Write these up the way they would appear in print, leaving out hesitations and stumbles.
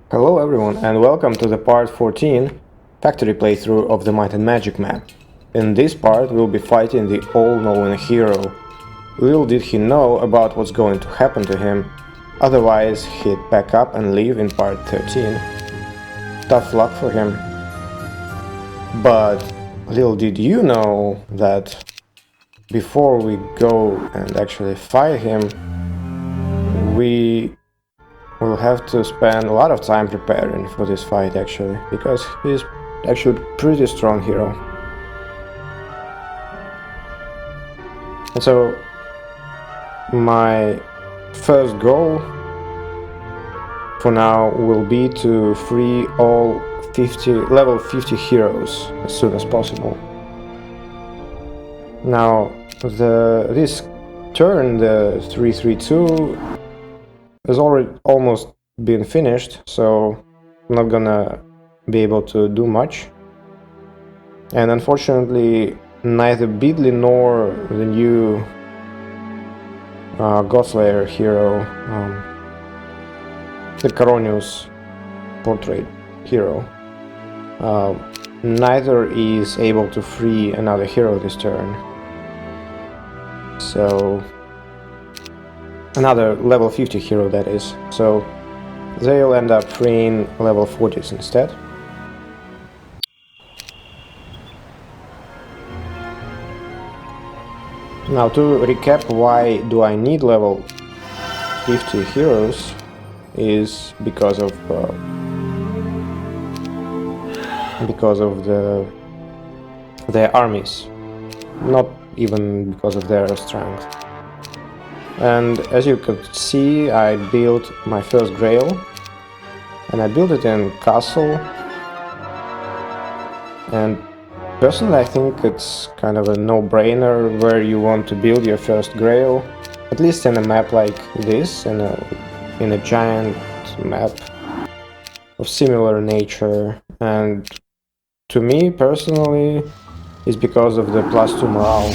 Hello everyone and welcome to the part 14 factory playthrough of the Might and Magic map. In this part we'll be fighting the all-knowing hero. Little did he know about what's going to happen to him, otherwise he'd pack up and leave in part 13. Tough luck for him. But little did you know that before we go and actually fight him, we'll have to spend a lot of time preparing for this fight actually, because he's actually a pretty strong hero. And so my first goal for now will be to free all level 50 heroes as soon as possible. Now this turn, the 3-3-2, has already almost been finished, so I'm not gonna be able to do much. And unfortunately, neither Beedly nor the new Godslayer hero, the Coronius portrait hero, neither is able to free another hero this turn. So another level 50 hero, that is. So they'll end up freeing level 40s instead. Now to recap, why do I need level 50 heroes is because of their armies, not even because of their strength. And as you could see, I built my first Grail, and I built it in Castle. And personally I think it's kind of a no-brainer where you want to build your first Grail, at least in a map like this, in a giant map of similar nature. And to me personally, it's because of the +2 morale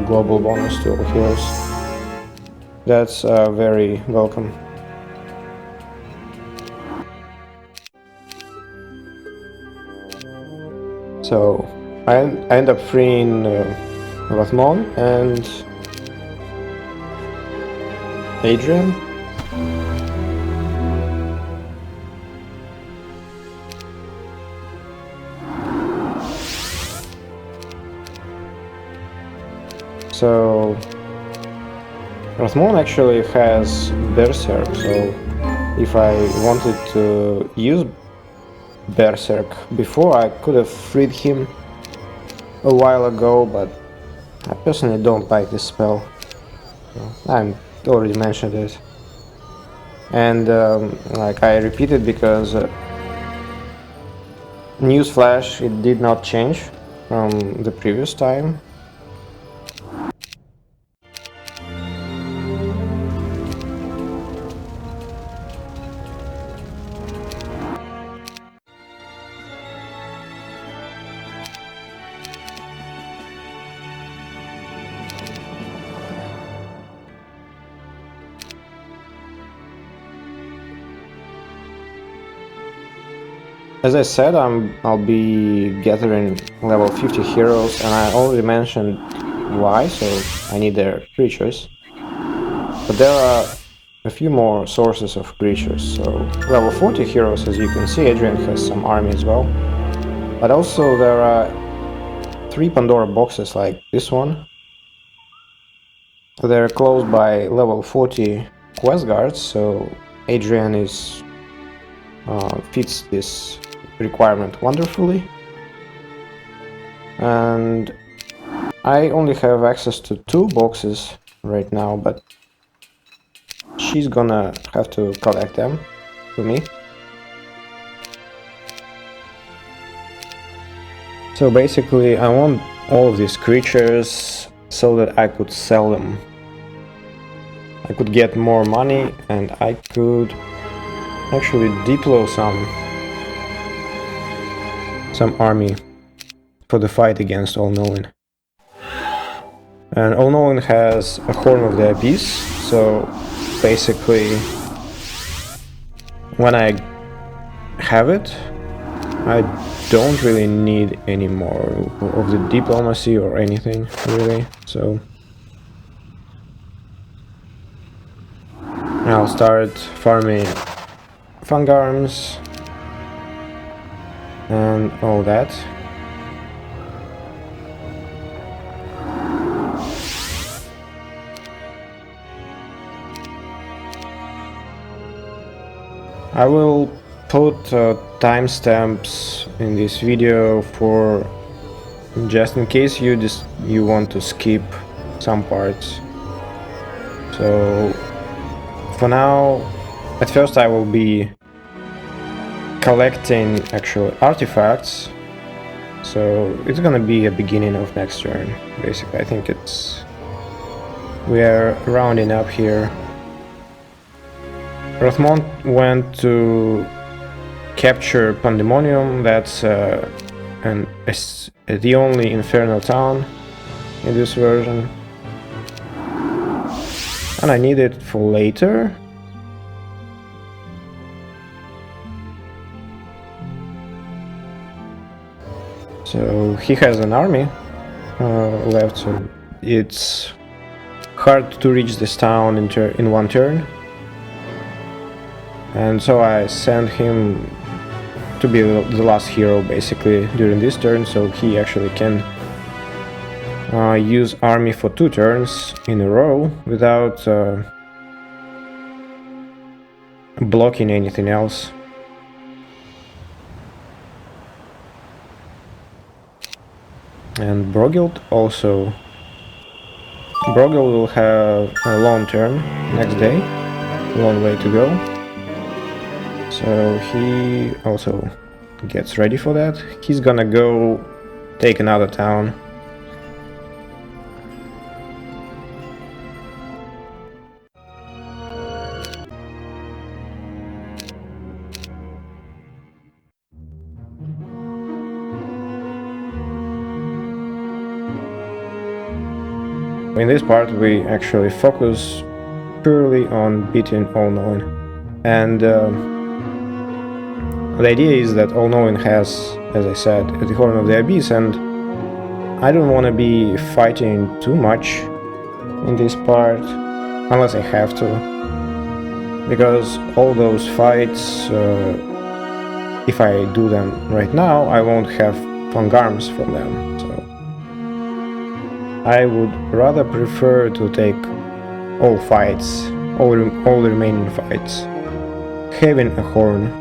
global bonus to all heroes. That's very welcome. So I end up freeing Rathmon and Adrian. So Rathmon actually has Berserk, so if I wanted to use Berserk before, I could have freed him a while ago, but I personally don't like this spell. I already mentioned it. And like I repeat it because newsflash, it did not change from the previous time. As I said, I'll be gathering level 50 heroes, and I already mentioned why, so I need their creatures. But there are a few more sources of creatures, so level 40 heroes, as you can see, Adrian has some army as well. But also there are 3 Pandora boxes like this one. They're closed by level 40 quest guards, so Adrian fits this requirement wonderfully. And I only have access to 2 boxes right now, but she's gonna have to collect them for me. So basically I want all of these creatures so that I could sell them. I could get more money and I could actually deploy some army for the fight against All-Knowing. And All-Knowing has a Horn of the Abyss, so basically when I have it. I don't really need any more of the diplomacy or anything, really, so I'll start farming fungarms and all that. I will put timestamps in this video for just in case you want to skip some parts. So for now, at first I will be collecting actual artifacts, so it's gonna be a beginning of next turn, basically. I think we are rounding up here. Rothmont went to capture Pandemonium. That's the only infernal town in this version, and I need it for later. So he has an army left, so it's hard to reach this town in one turn. And so I sent him to be the last hero basically during this turn, so he actually can use army for 2 turns in a row without blocking anything else. And Brogild also. Brogild will have a long turn next day, long way to go. So he also gets ready for that. He's gonna go take another town. In this part we actually focus purely on beating All-Knowing. And the idea is that All-Knowing has, as I said, the Horn of the Abyss, and I don't want to be fighting too much in this part, unless I have to, because all those fights, if I do them right now, I won't have fungarms from them, so I would rather prefer to take all fights, all the remaining fights, having a horn.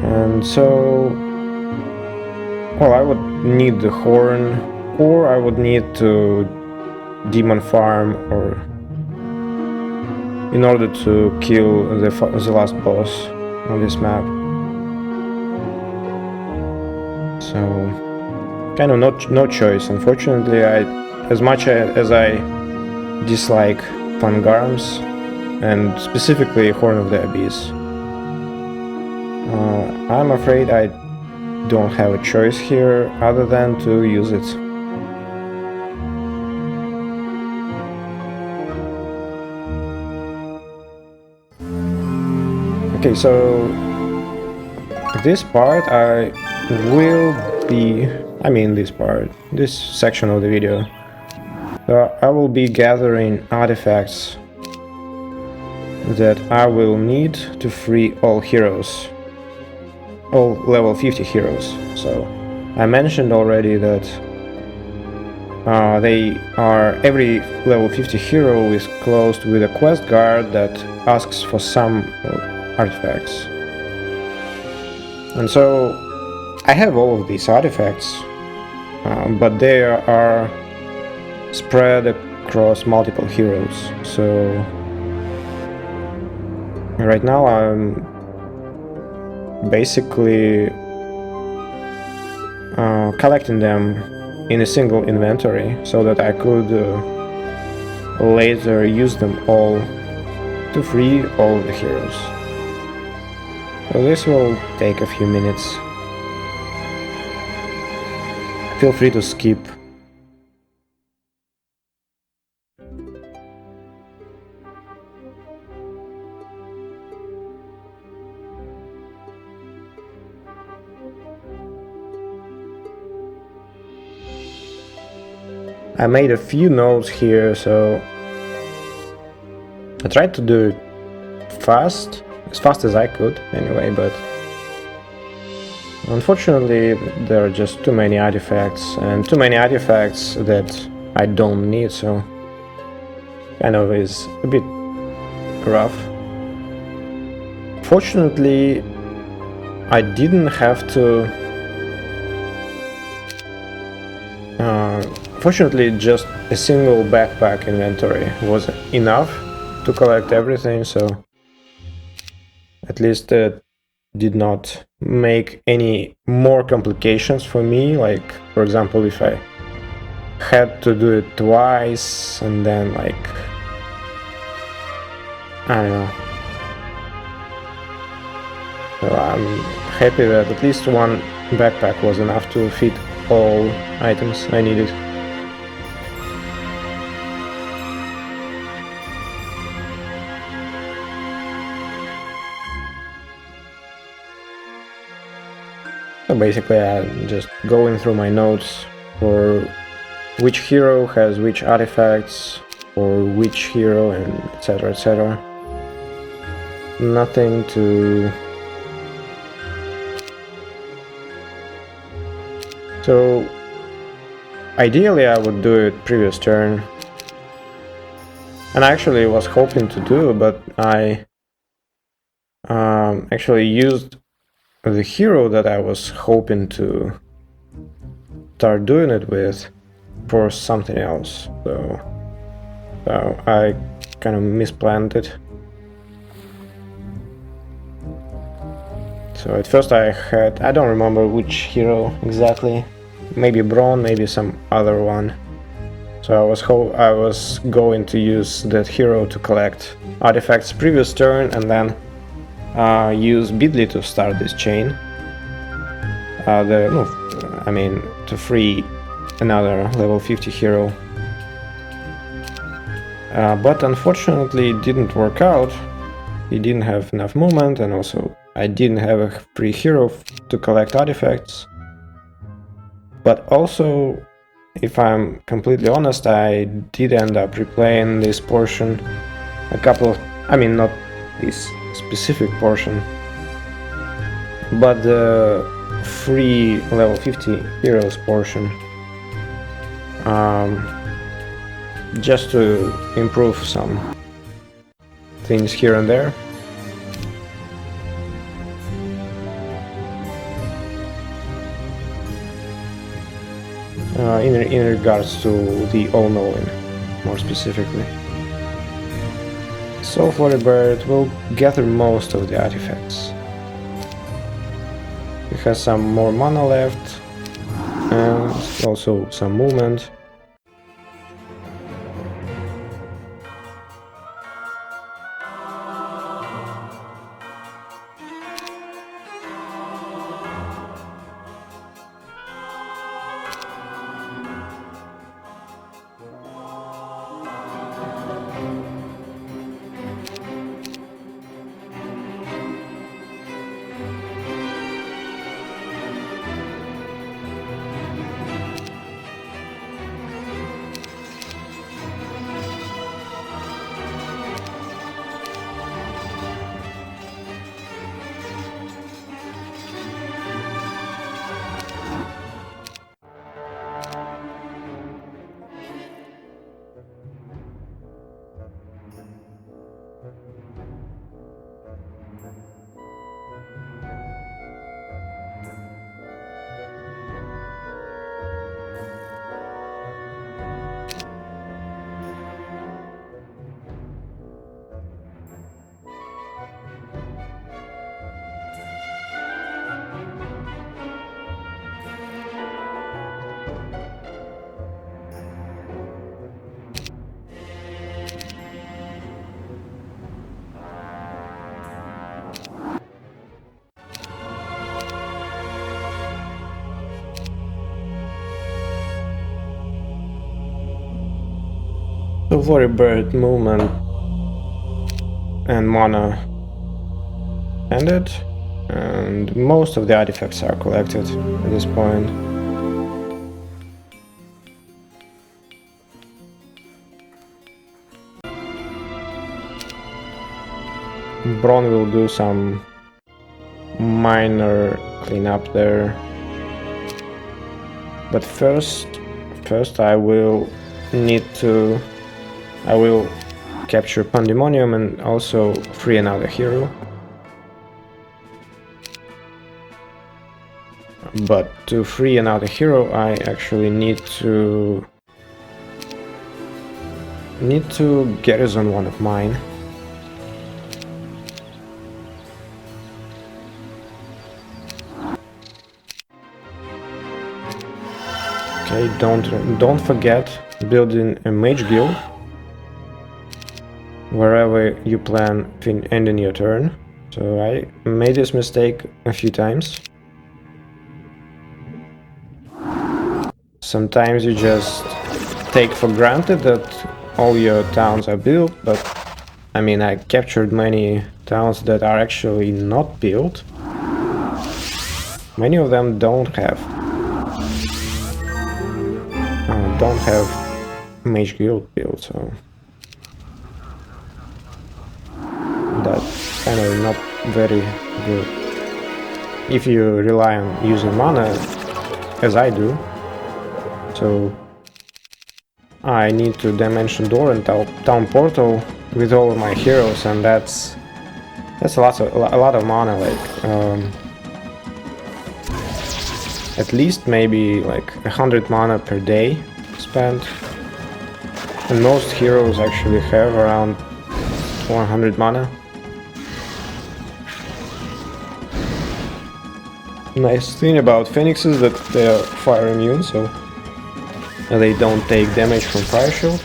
And so, well, I would need the horn, or I would need to demon farm, or in order to kill the last boss on this map. So, kind of no choice, unfortunately. As much as I dislike fungarms, and specifically Horn of the Abyss, I'm afraid I don't have a choice here other than to use it. Okay, so this part this section of the video, I will be gathering artifacts that I will need to free all heroes, all level 50 heroes. So I mentioned already that every level 50 hero is closed with a quest guard that asks for some artifacts. And so I have all of these artifacts, but they are spread across multiple heroes. So right now I'm basically collecting them in a single inventory so that I could later use them all to free all the heroes. So this will take a few minutes. Feel free to skip. I made a few notes here, so I tried to do it fast as I could anyway, but unfortunately there are just too many artifacts, and too many artifacts that I don't need, so kind of is a bit rough. Fortunately, I didn't have to... fortunately, just a single backpack inventory was enough to collect everything, so at least it did not make any more complications for me. Like, for example, if I had to do it twice and then, like, I don't know. So I'm happy that at least one backpack was enough to fit all items I needed. So basically I'm just going through my notes for which hero has which artifacts, or which hero, and etc, etc. Nothing to... So ideally I would do it previous turn, and I actually was hoping to do, but I actually used the hero that I was hoping to start doing it with for something else, so I kind of misplanned it. So at first I don't remember which hero exactly, maybe Braun, maybe some other one. So I was going to use that hero to collect artifacts previous turn, and then use Bidley to start this chain. To free another level 50 hero. But unfortunately it didn't work out. He didn't have enough movement, and also I didn't have a free hero to collect artifacts. But also, if I'm completely honest, I did end up replaying this portion a couple of... not this specific portion, but the free level 50 heroes portion, just to improve some things here and there. In regards to the all-knowing, more specifically. So Floribird will gather most of the artifacts. He has some more mana left, and also some movement. So Floribird movement and mana ended, and most of the artifacts are collected at this point. Braun will do some minor cleanup there. But first I will capture Pandemonium and also free another hero. But to free another hero, I actually need to garrison one of mine. Okay, don't forget building a mage guild wherever you plan ending your turn. So I made this mistake a few times. Sometimes you just take for granted that all your towns are built, but I mean, I captured many towns that are actually not built. Many of them don't have mage guild built, so that's kind of not very good if you rely on using mana as I do. So I need to dimension door and town portal with all of my heroes, and that's a lot of mana, like at least maybe like 100 mana per day spent, and most heroes actually have around 100 mana. Nice thing about Phoenix is that they are fire immune, so they don't take damage from fire shield.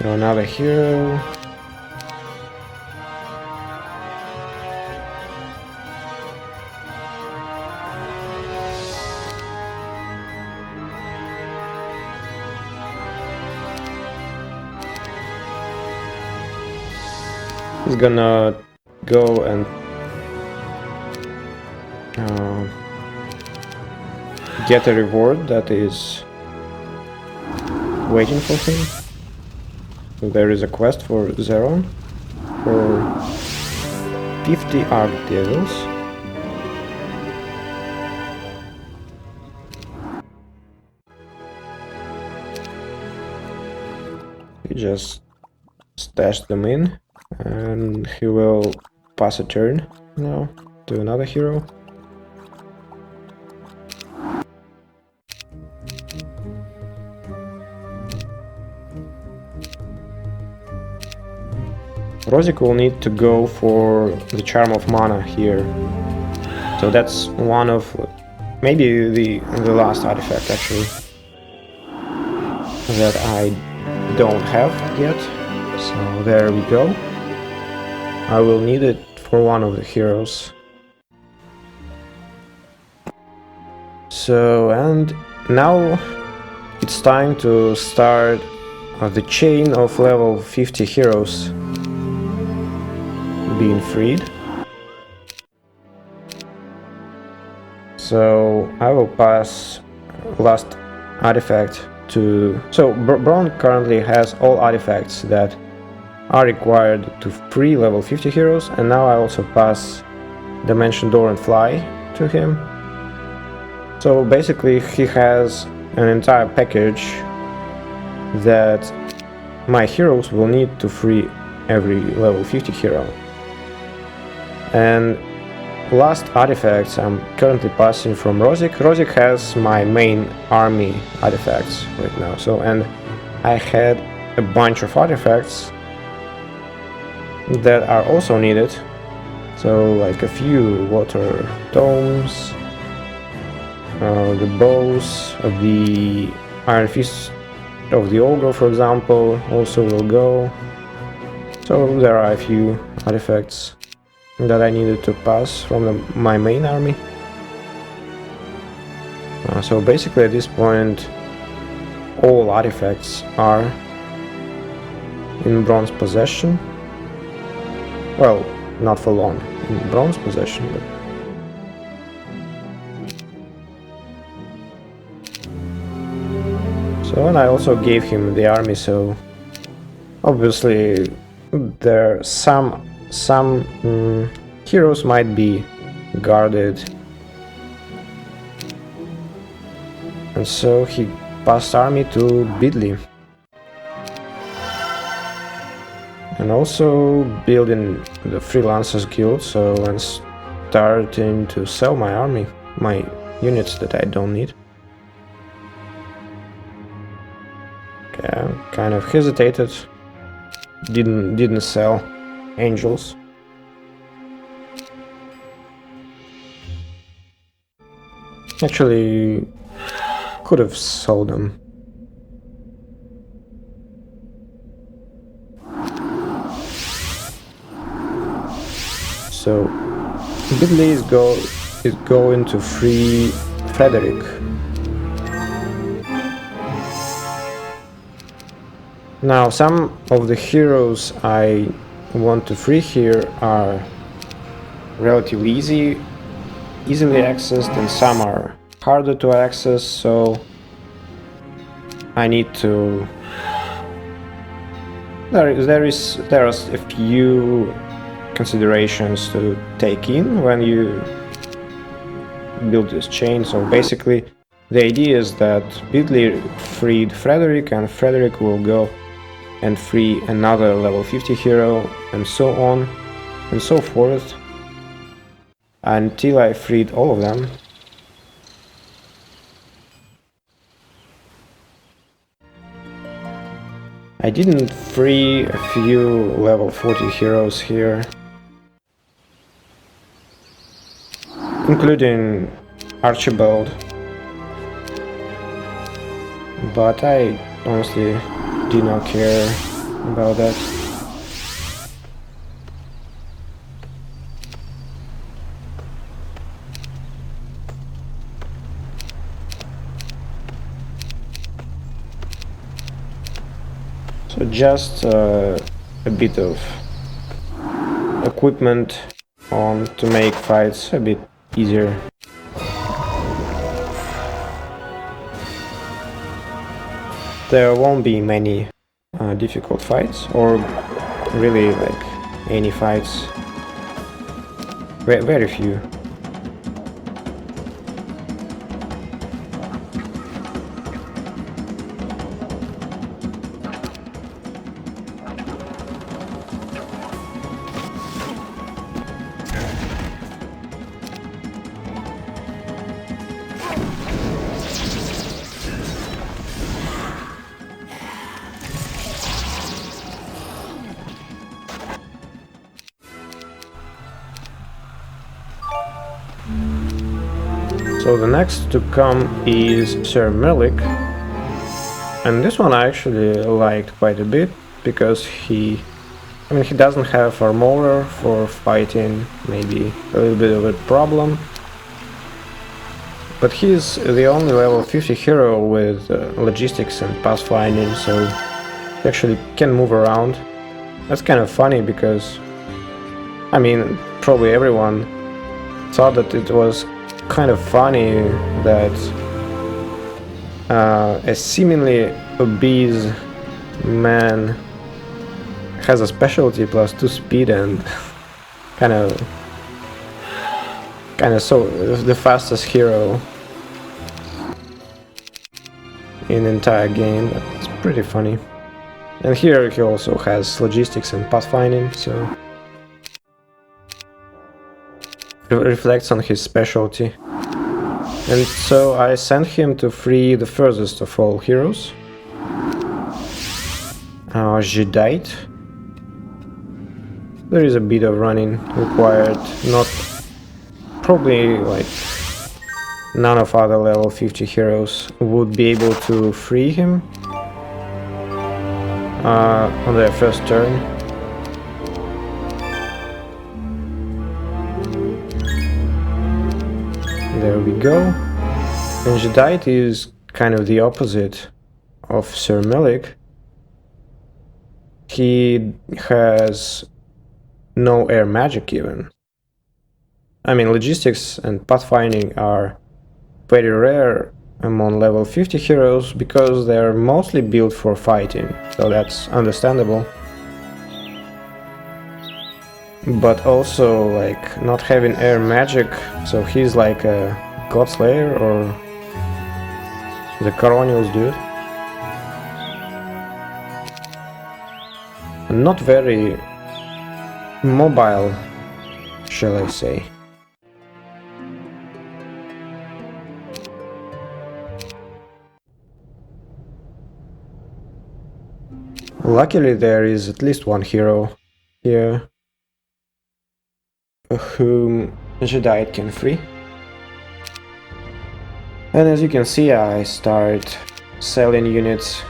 Another hero. He's gonna go and get a reward that is waiting for him. So there is a quest for Zeron for 50 Arc Devils. He just stashed them in, and he will pass a turn now to another hero. Rosic will need to go for the Charm of Mana here. So that's one of maybe the last artifact actually that I don't have yet. So there we go. I will need it for one of the heroes. So, and now it's time to start the chain of level 50 heroes being freed. So I will pass last artifact to... So Braun currently has all artifacts that are required to free level 50 heroes, and now I also pass Dimension Door and Fly to him. So basically he has an entire package that my heroes will need to free every level 50 hero. And last artifacts I'm currently passing from Rosic. Rosic has my main army artifacts right now. So, and I had a bunch of artifacts that are also needed. So like a few water tomes, the bows of the Iron Fist of the Ogre, for example, also will go. So there are a few artifacts that I needed to pass from my main army. So basically at this point all artifacts are in Braun's possession. Well, not for long in Braun's possession, but So, and I also gave him the army, so obviously there some heroes might be guarded, and so he passed army to Bidley. And also building the Freelancers Guild, so I'm starting to sell my army, my units that I don't need. Okay, I kind of hesitated, didn't sell angels. Actually, could have sold them. So Bidley is going to free Frederick. Now some of the heroes I want to free here are relatively easily accessed, and some are harder to access, so I need to... There are a few considerations to take in when you build this chain. So basically the idea is that Bidley freed Frederick, and Frederick will go and free another level 50 hero, and so on and so forth until I freed all of them. I didn't free a few level 40 heroes here, including Archibald, but I honestly do not care about that. So just a bit of equipment on to make fights a bit easier. There won't be many difficult fights, or really like any fights. Very few. So the next to come is Sir Melik, and this one I actually liked quite a bit because he doesn't have armor for fighting, maybe a little bit of a problem, but he's the only level 50 hero with logistics and pathfinding, so he actually can move around. That's kind of funny because probably everyone thought that it was kind of funny that a seemingly obese man has a specialty plus 2 speed and kind of so the fastest hero in the entire game. It's pretty funny. And here he also has logistics and pathfinding, so it reflects on his specialty. And so I sent him to free the furthest of all heroes, Jedite. There is a bit of running required, not probably like none of other level 50 heroes would be able to free him on their first turn. There we go. And Jedite is kind of the opposite of Sir Melik. He has no air magic even. Logistics and pathfinding are very rare among level 50 heroes because they're mostly built for fighting, so that's understandable. But also, like, not having air magic, so he's like a God Slayer or the Coronials dude. Not very mobile, shall I say. Luckily there is at least one hero here whom Jedi can free. And as you can see, I start selling units.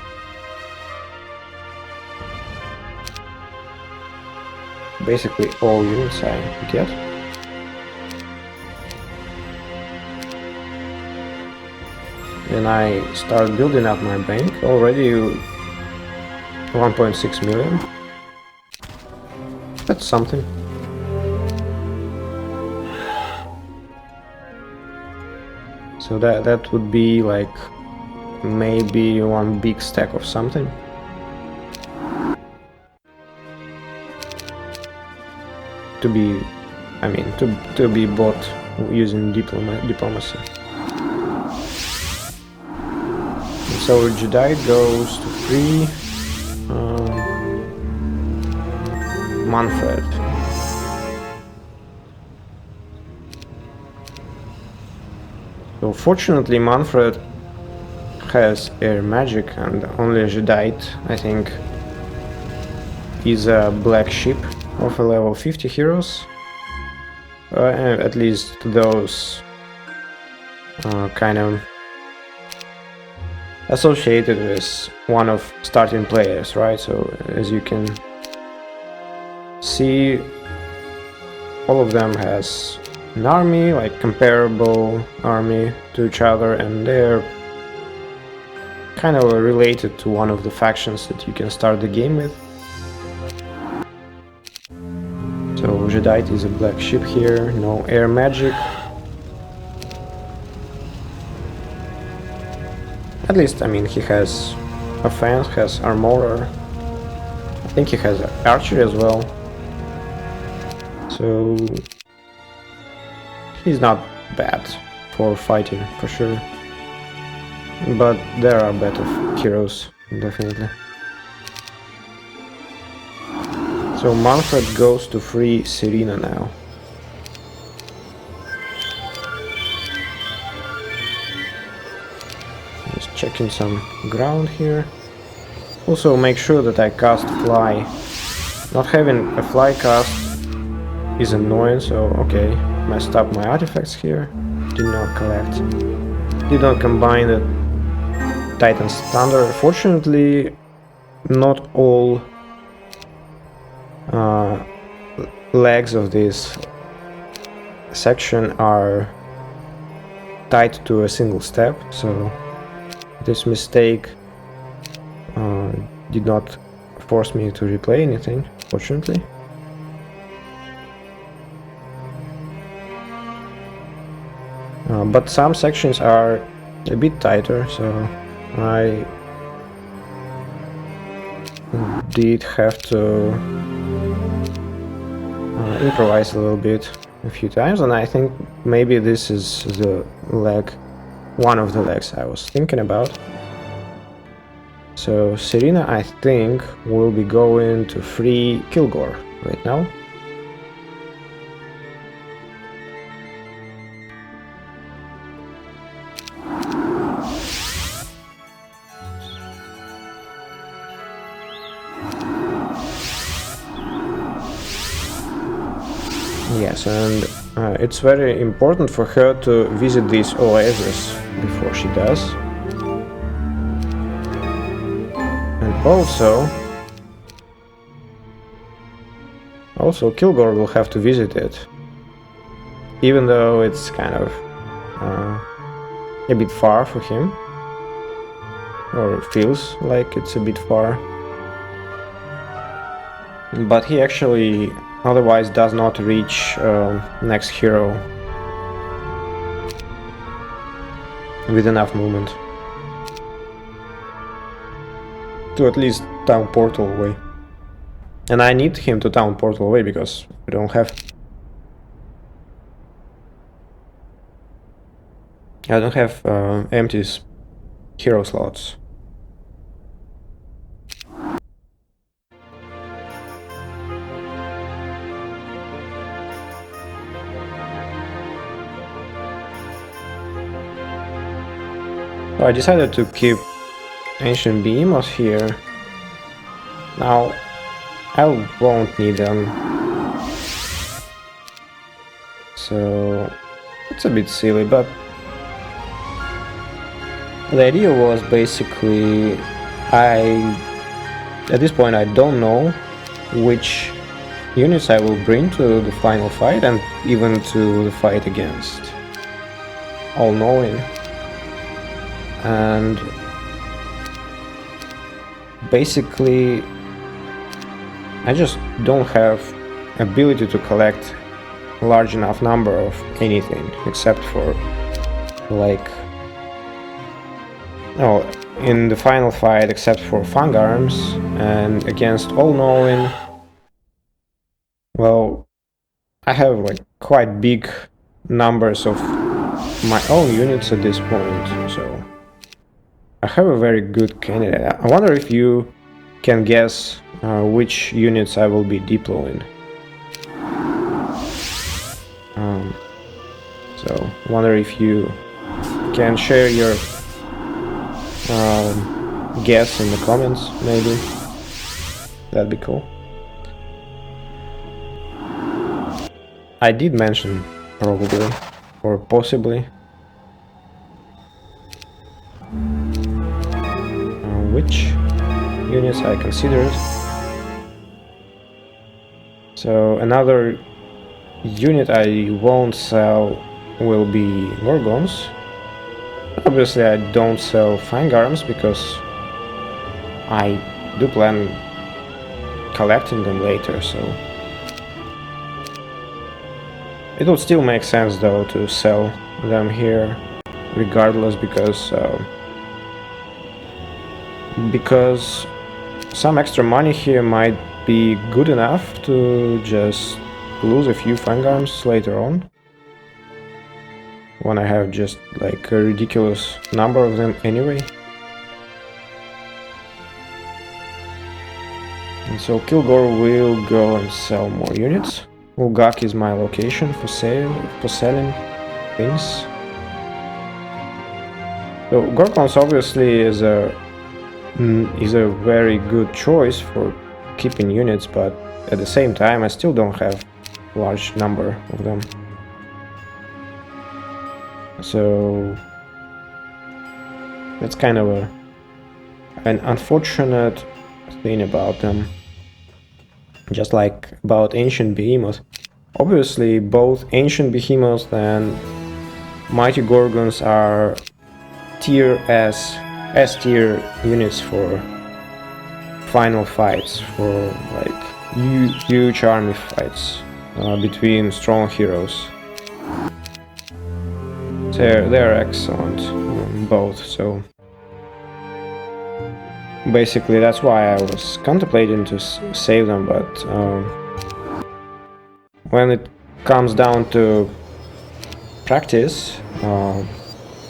Basically all units I get. And I start building up my bank. Already 1.6 million. That's something. So that would be like maybe one big stack of something. To be bought using diplomacy. So Jedi goes to free Manfred. So fortunately Manfred has air magic, and only Jedi, I think, is a black sheep of a level 50 heroes. At least those kind of associated with one of starting players, right? So as you can see, all of them has an army, like comparable army to each other, and they're kind of related to one of the factions that you can start the game with. So Jedi is a black sheep here, no air magic. At least, I mean, he has offense, has armorer. I think he has archery as well. So he's not bad for fighting, for sure. But there are better heroes, definitely. So Manfred goes to free Serena now. Just checking some ground here. Also make sure that I cast fly. Not having a fly cast is annoying, so okay. Messed up my artifacts here. Did not collect. Did not combine the Titan's Thunder. Fortunately, not all legs of this section are tied to a single step, so this mistake did not force me to replay anything, fortunately. But some sections are a bit tighter, so I did have to improvise a little bit a few times, and I think maybe this is the leg, one of the legs I was thinking about. So Serena, I think, will be going to free Kilgore right now. Yes, and it's very important for her to visit these oases before she does. And also Kilgore will have to visit it, even though it's kind of a bit far for him, or feels like it's a bit far. But he actually otherwise does not reach next hero with enough movement to at least town portal away. And I need him to town portal away because we don't have... I don't have empty hero slots. So I decided to keep ancient behemoths here. Now I won't need them, so it's a bit silly, but the idea was basically at this point I don't know which units I will bring to the final fight and even to the fight against all-knowing, and basically I just don't have ability to collect a large enough number of anything except for like in the final fight, except for Fang Arms and against all-knowing. Well, I have like quite big numbers of my own units at this point, so I have a very good candidate. I wonder if you can guess which units I will be deploying. So wonder if you can share your guess in the comments, maybe. That'd be cool. I did mention probably or possibly which units I considered. So another unit I won't sell will be Gorgons. Obviously I don't sell Fang Arms because I do plan collecting them later, so it would still make sense though to sell them here regardless, because some extra money here might be good enough to just lose a few Fang Arms later on, when I have just like a ridiculous number of them anyway. And so Kilgore will go and sell more units. Ulgak is my location for selling things. So Gorgons obviously is a very good choice for keeping units, but at the same time I still don't have a large number of them. So that's kind of an unfortunate thing about them. Just like about Ancient Behemoth. Obviously both Ancient Behemoth and Mighty Gorgons are S tier units for final fights, for like huge army fights between strong heroes. They're excellent, both, so basically that's why I was contemplating to save them, but when it comes down to practice,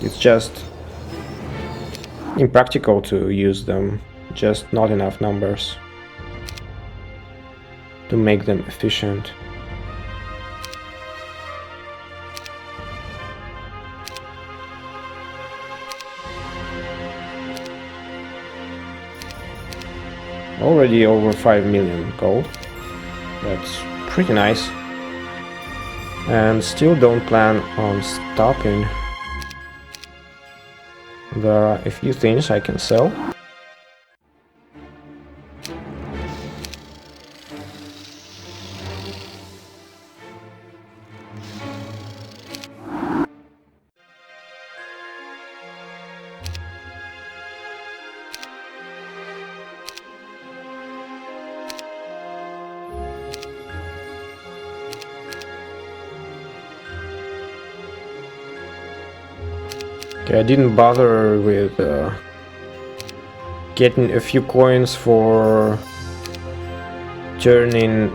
it's just impractical to use them, just not enough numbers to make them efficient. Already over 5 million gold. That's pretty nice. And still don't plan on stopping. There are a few things I can sell. Okay, I didn't bother with getting a few coins for turning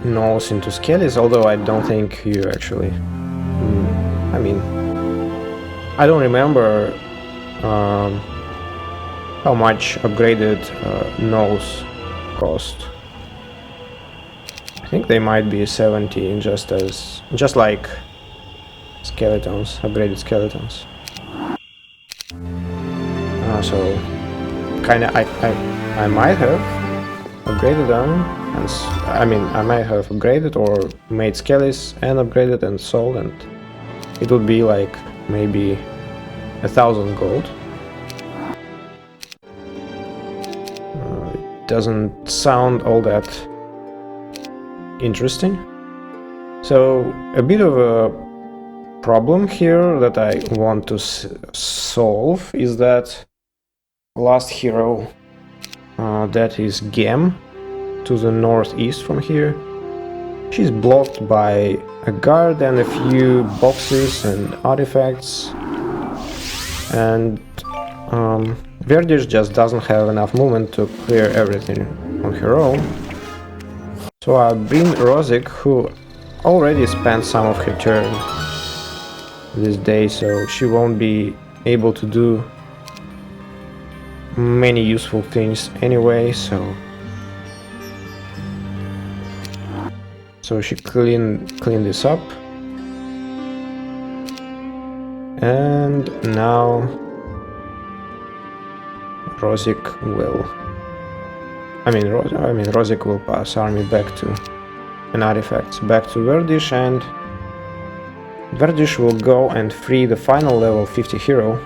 gnolls into skellies, although I don't think you actually... I mean, I don't remember how much upgraded gnolls cost. I think they might be 70, just like skeletons, upgraded skeletons. So kinda I might have upgraded them, and I mean I might have upgraded or made skellies and upgraded and sold, and it would be like maybe 1,000 gold. It doesn't sound all that interesting. So a bit of a problem here that I want to solve is that last hero, that is Gem, to the northeast from here, she's blocked by a guard and a few boxes and artifacts, and Verdish just doesn't have enough movement to clear everything on her own. So I bring Rosic, who already spent some of her turn this day, so she won't be able to do many useful things anyway, so she clean this up, and now Rosic will Rosic will pass army back to an artifacts back to Verdish, and Verdish will go and free the final level 50 hero.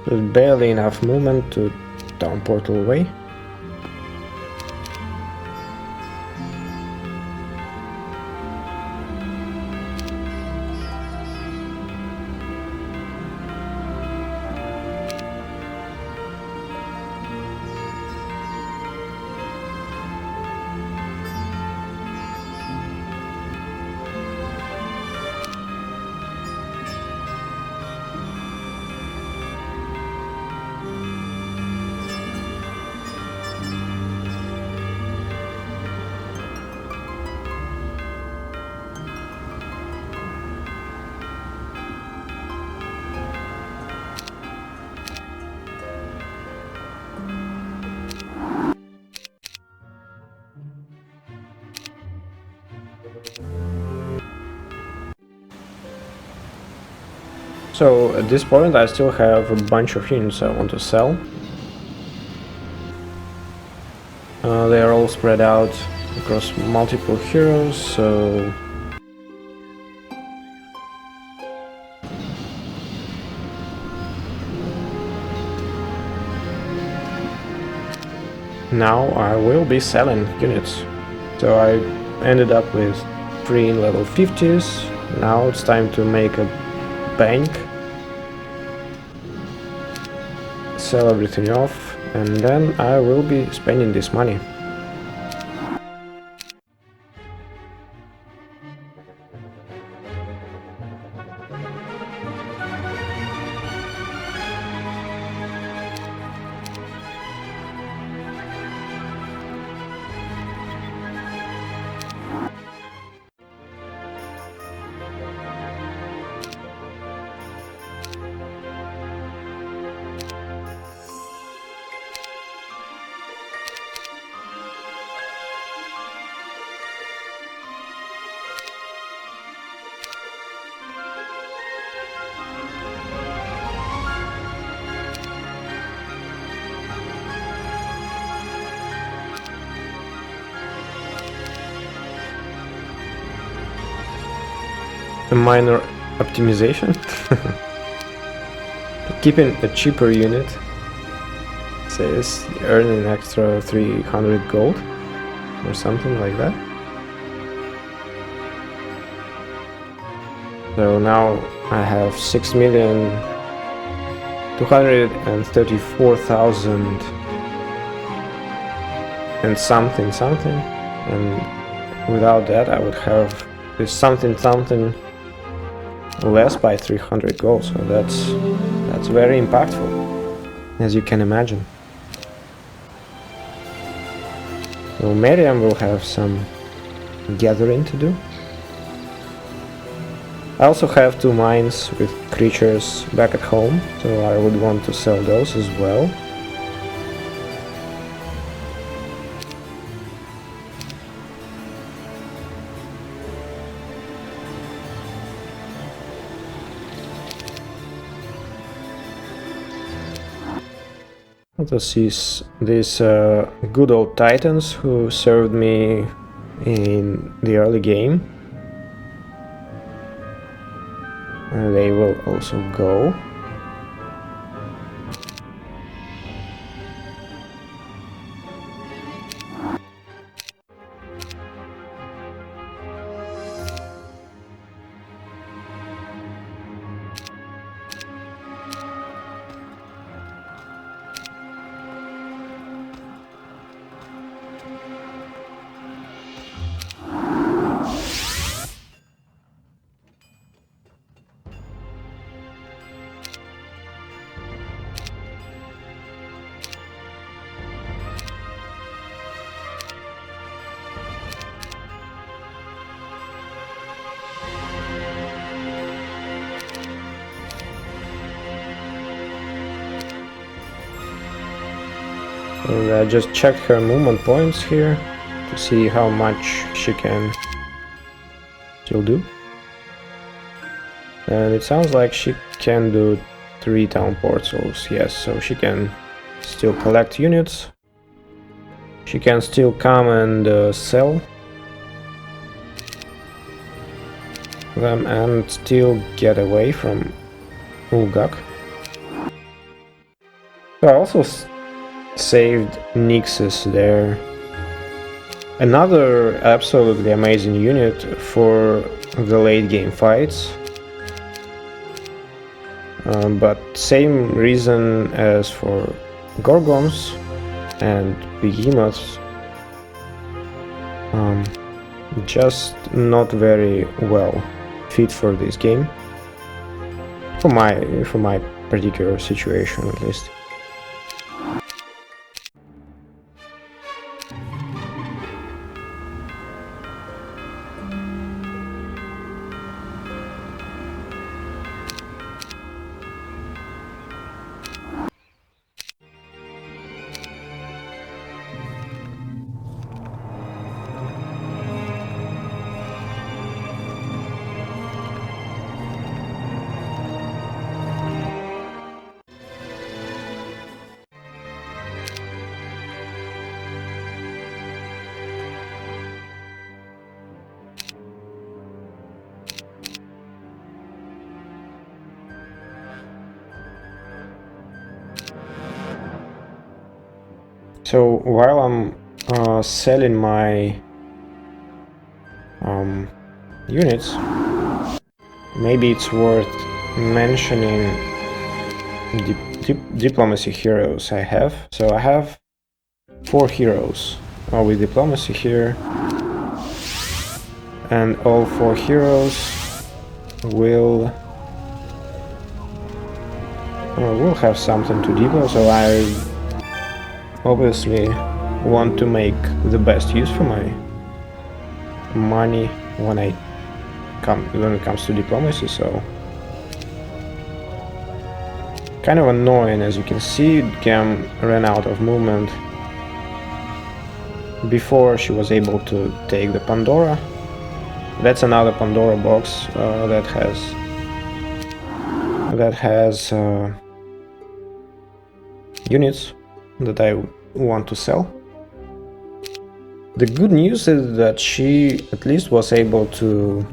There's barely enough movement to down portal away. So at this point I still have a bunch of units I want to sell. They are all spread out across multiple heroes, so now I will be selling units. So I ended up with 3 level 50s. Now it's time to make a bank, sell everything off, and then I will be spending this money. A minor optimization. Keeping a cheaper unit says earn an extra 300 gold or something like that. So now I have 6,234,000 and something, and without that I would have this something less by 300 gold, so that's very impactful, as you can imagine. So Miriam will have some gathering to do. I also have 2 mines with creatures back at home, so I would want to sell those as well. This is these good old titans who served me in the early game. They will also go. And I just checked her movement points here to see how much she can still do. And it sounds like she can do 3 town portals, yes, so she can still collect units. She can still come and sell them and still get away from Ulgak. So I also saved Nixus there. Another absolutely amazing unit for the late game fights. But same reason as for Gorgons and Behemoths. Just not very well fit for this game. For my particular situation, at least. So while I'm selling my units, maybe it's worth mentioning diplomacy heroes I have. So I have 4 heroes with diplomacy here, and all 4 heroes will have something to deploy. So I obviously want to make the best use for my money when it comes to diplomacy. So kind of annoying, as you can see. Gem ran out of movement before she was able to take the Pandora. That's another Pandora box that has units that I want to sell. The good news is that she at least was able to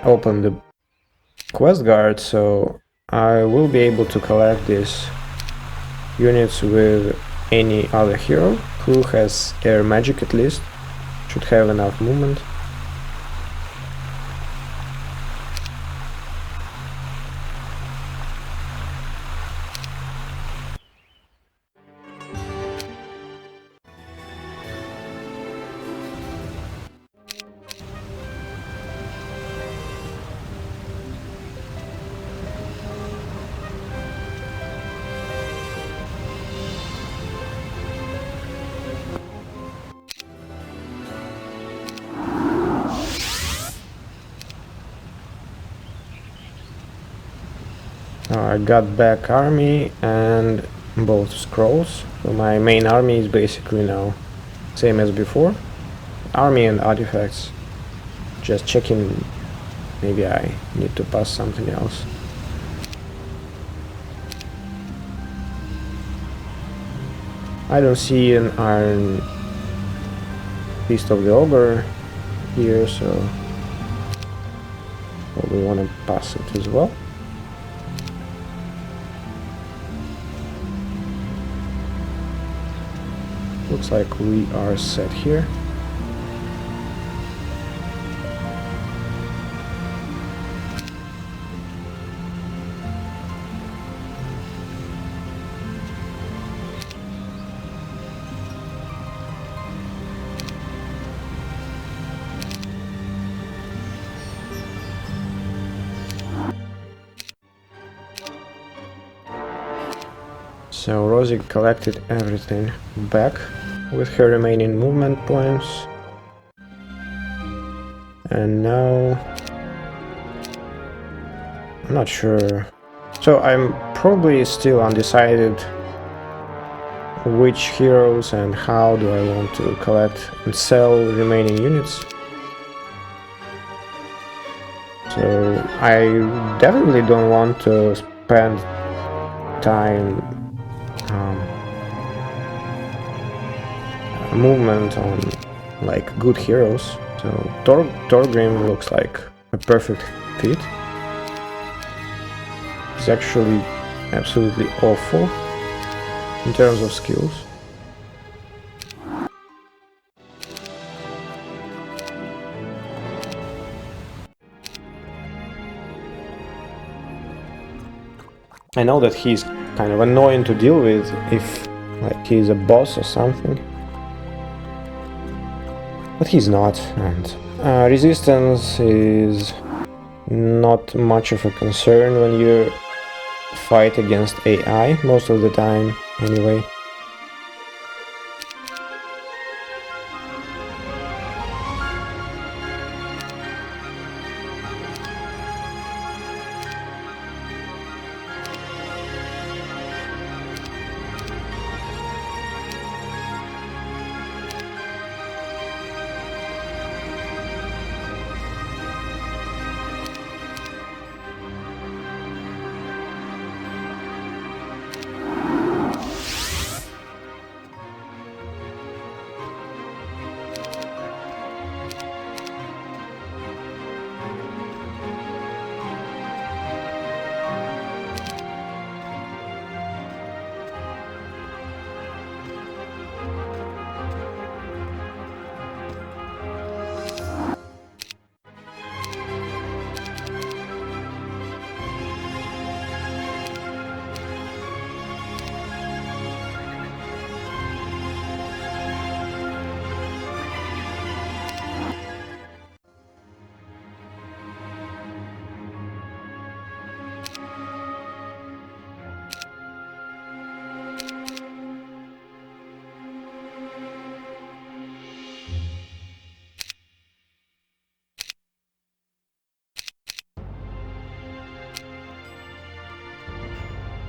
open the quest guard, so I will be able to collect these units with any other hero who has air magic. At least should have enough movement. I got back army and both scrolls. So my main army is basically now same as before. Army and artifacts. Just checking, maybe I need to pass something else. I don't see an iron Feast of the Ogre here, so we want to pass it as well. Looks like we are set here. So Rosie collected everything back with her remaining movement points. And now I'm not sure. So I'm probably still undecided which heroes and how do I want to collect and sell remaining units. So I definitely don't want to spend time movement on like good heroes. So Thorgrim looks like a perfect fit. He's actually absolutely awful in terms of skills. I know that he's kind of annoying to deal with if like he's a boss or something, but he's not, and resistance is not much of a concern when you fight against AI, most of the time anyway.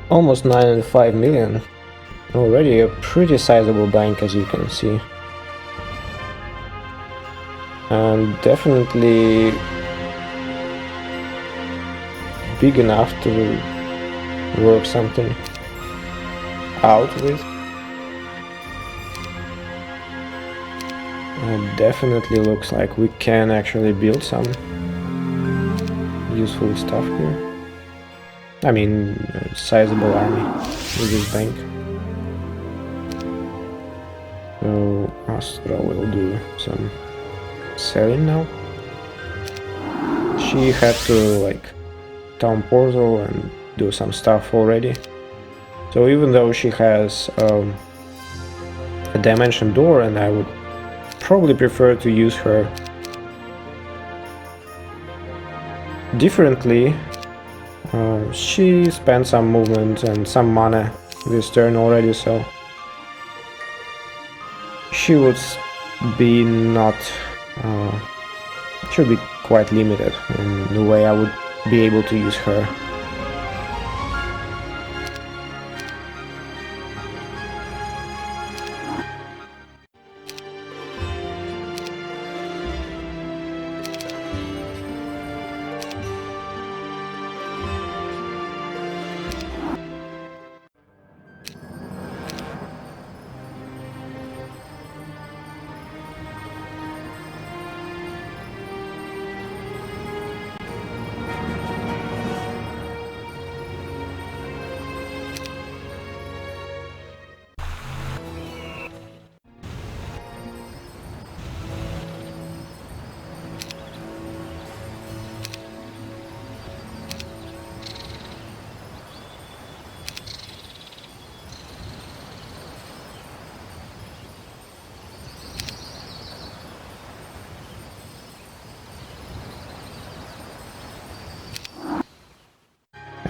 Almost 9.5 million. Already a pretty sizable bank, as you can see. And definitely big enough to work something out with. It definitely looks like we can actually build some useful stuff here. I mean, a sizable army with this bank. So Astra will do some selling now. She had to like town portal and do some stuff already. So even though she has a dimension door, and I would probably prefer to use her differently, she spent some movement and some mana this turn already, so she would be not should be quite limited in the way I would be able to use her.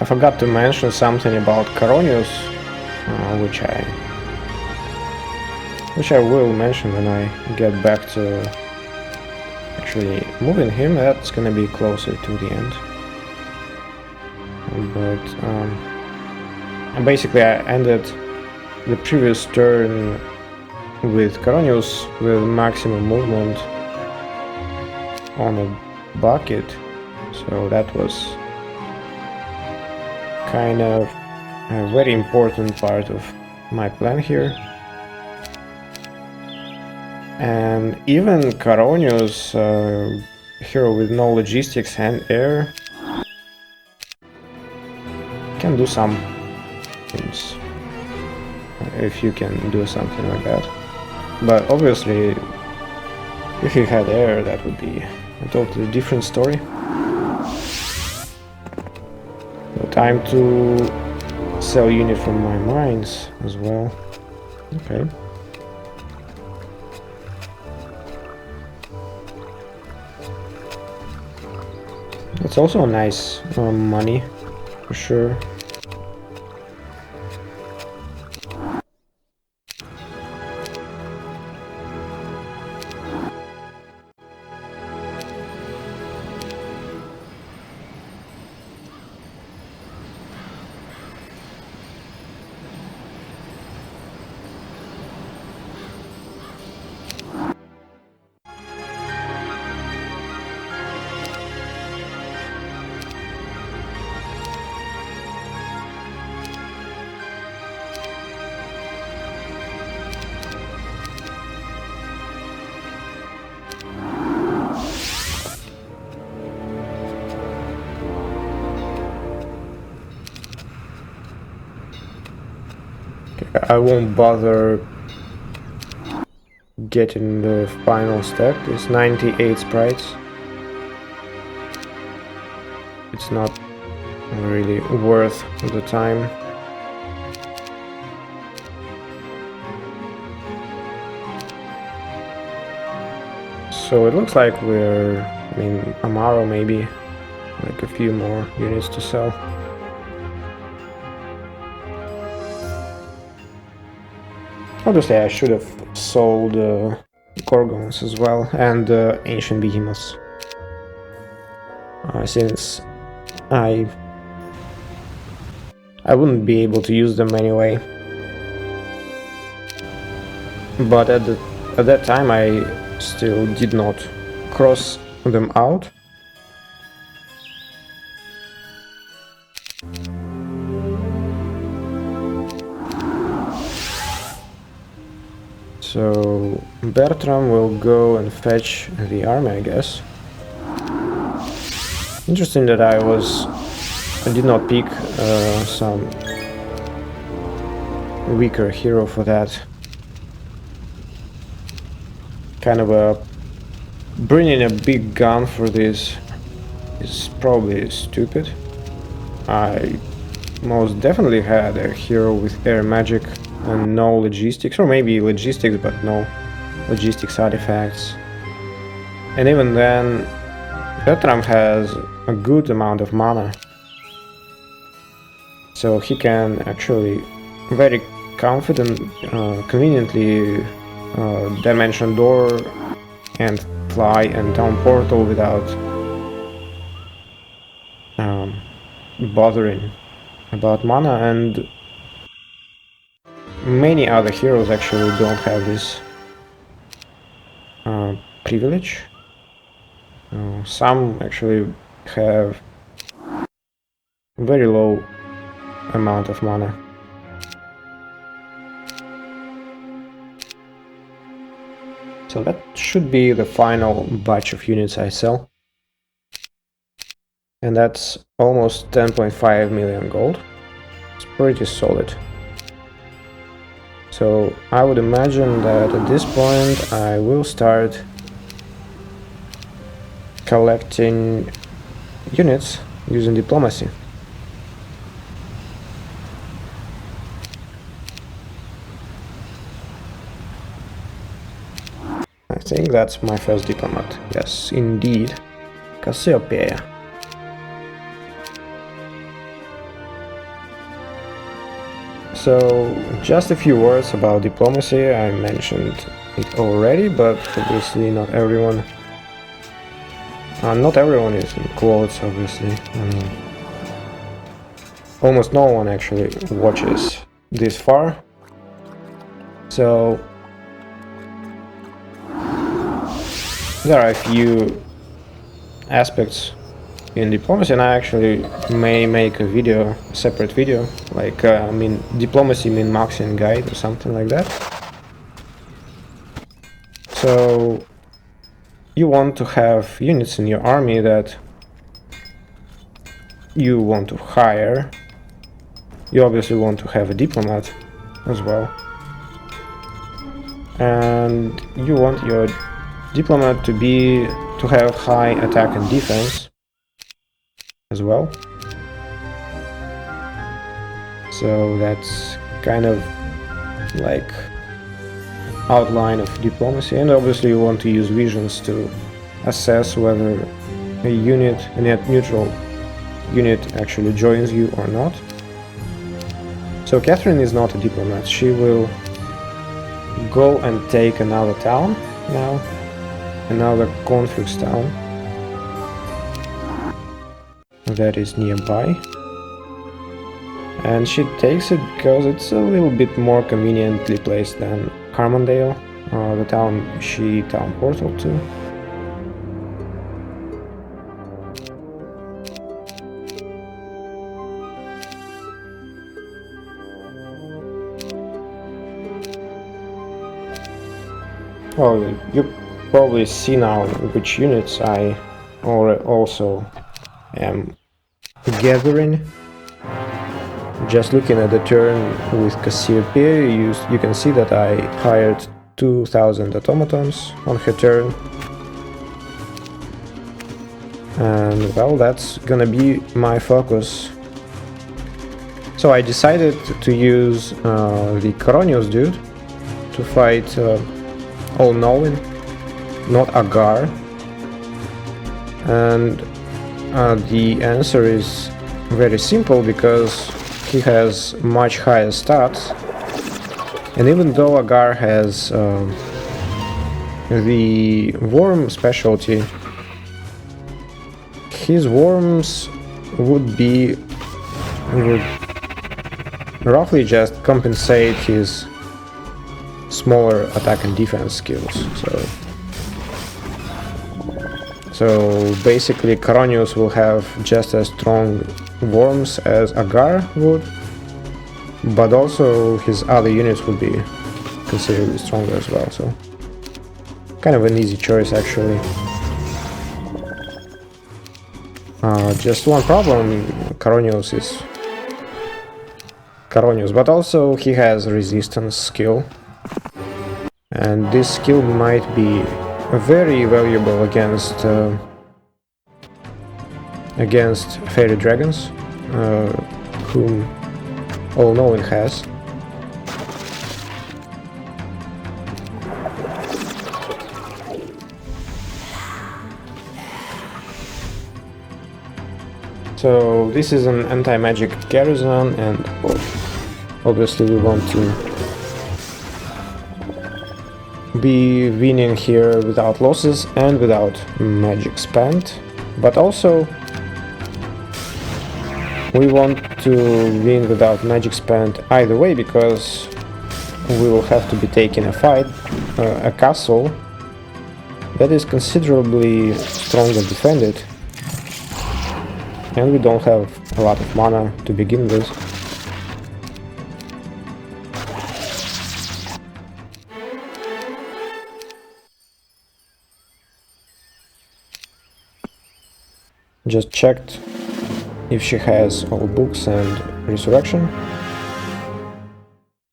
forgot to mention something about Caronius, which I will mention when I get back to actually moving him. That's gonna be closer to the end. But basically I ended the previous turn with Caronius with maximum movement on a bucket, so that was kind of a very important part of my plan here. And even Caronius, hero with no logistics and air, can do some things if you can do something like that. But obviously, if he had air, that would be a totally different story. So time to sell unit from my mines as well. Okay. That's also a nice money, for sure. I won't bother getting the final stack. It's 98 sprites. It's not really worth the time. So it looks like we're, I mean, Amaro maybe, like a few more units to sell. Obviously I should have sold Gorgons as well, and Ancient Behemoths, since I wouldn't be able to use them anyway. But at that time I still did not cross them out. So Bertram will go and fetch the army, I guess. Interesting that I did not pick some weaker hero for that. Kind of bringing a big gun for this is probably stupid. I most definitely had a hero with air magic and no logistics, or maybe logistics but no logistics artifacts. And even then, Bertram has a good amount of mana, so he can actually very conveniently dimension door and fly and town portal without bothering about mana. And many other heroes actually don't have this privilege. Some actually have very low amount of mana. So that should be the final batch of units I sell. And that's almost 10.5 million gold. It's pretty solid. So I would imagine that at this point I will start collecting units using diplomacy. I think that's my first diplomat. Yes, indeed. Cassiopeia. So, just a few words about diplomacy. I mentioned it already, but obviously not everyone is in quotes, obviously. Almost no one actually watches this far. So there are a few aspects in diplomacy, and I actually may make a video, a separate video, like diplomacy min-maxing guide or something like that. So you want to have units in your army that you want to hire. You obviously want to have a diplomat as well, and you want your diplomat to have high attack and defense as well. So that's kind of like outline of diplomacy, and obviously you want to use visions to assess whether a net neutral unit actually joins you or not. So Catherine is not a diplomat. She will go and take another town now, another conflicts town that is nearby, and she takes it because it's a little bit more conveniently placed than Harmondale, the town she portaled to. Well, you probably see now which units I also am gathering. Just looking at the turn with Cassiopeia, you can see that I hired 2000 automatons on her turn. And well, that's gonna be my focus. So I decided to use the Coronius dude to fight All-Knowing, not Agar. And the answer is very simple, because he has much higher stats, and even though Agar has the worm specialty, his worms would roughly just compensate his smaller attack and defense skills. So basically Coronius will have just as strong worms as Agar would, but also his other units would be considerably stronger as well, so kind of an easy choice actually. Just one problem, Coronius is Coronius, but also he has resistance skill, and this skill might be very valuable against fairy dragons, whom All-Knowing has. So this is an anti-magic garrison, and obviously we want to be winning here without losses and without magic spent, but also we want to win without magic spent either way, because we will have to be taking a fight, a castle that is considerably stronger defended, and we don't have a lot of mana to begin with. Just checked if she has all books and resurrection.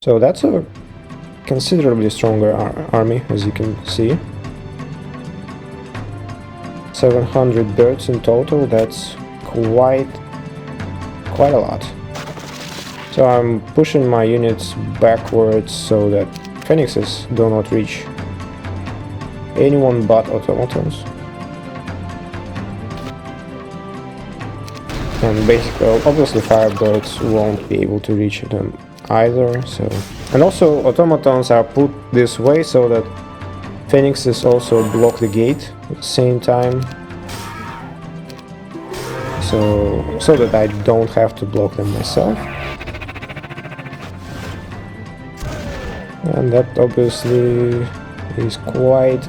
So that's a considerably stronger army, as you can see. 700 birds in total, that's quite a lot. So I'm pushing my units backwards so that phoenixes do not reach anyone but automatons. And basically, obviously firebirds won't be able to reach them either. So, and also automatons are put this way so that phoenixes also block the gate at the same time, so that I don't have to block them myself. And that obviously is quite